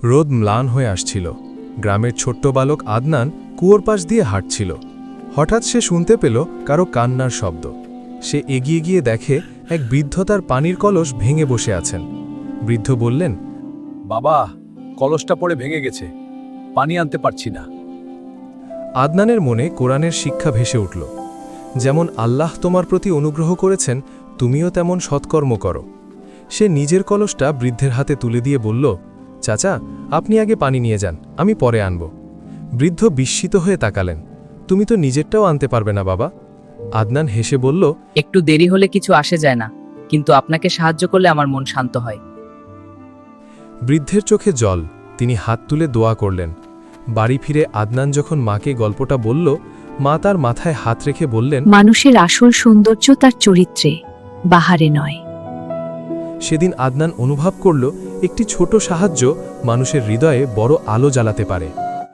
রোদ ম্লান হয়ে আসছিল। গ্রামের ছোট্ট বালক আদনান কুয়োর পাশ দিয়ে হাঁটছিল। হঠাৎ সে শুনতে পেল কারো কান্নার শব্দ। সে এগিয়ে গিয়ে দেখে এক বৃদ্ধ তার পানির কলস ভেঙে বসে আছেন। বৃদ্ধ বললেন, বাবা, কলসটা পড়ে ভেঙে গেছে, পানি আনতে পারছি না। আদনানের মনে কোরআনের শিক্ষা ভেসে উঠল। যেমন আল্লাহ তোমার প্রতি অনুগ্রহ করেছেন, তুমিও তেমন সৎকর্ম করো। সে নিজের কলসটা বৃদ্ধের হাতে তুলে দিয়ে বলল, চাচা, আপনি আগে পানি নিয়ে যান, আমি পরে আনব। বৃদ্ধ বিস্মিত হয়ে তাকালেন। তুমি তো নিজেরটাও আনতে পারবে না বাবা। আদনান হেসে বলল, একটু দেরি হলে কিছু আসে যায় না, কিন্তু আপনাকে সাহায্য করলে আমার মন শান্ত হয়। বৃদ্ধের চোখে জল। তিনি হাত তুলে দোয়া করলেন। বাড়ি ফিরে আদনান যখন মাকে গল্পটা বলল, মা তার মাথায় হাত রেখে বললেন, মানুষের আসল সৌন্দর্য তার চরিত্রে, বাহারে নয়। সেদিন আদনান অনুভব করল, একটি ছোট সাহায্য মানুষের হৃদয়ে বড় আলো জ্বালাতে পারে।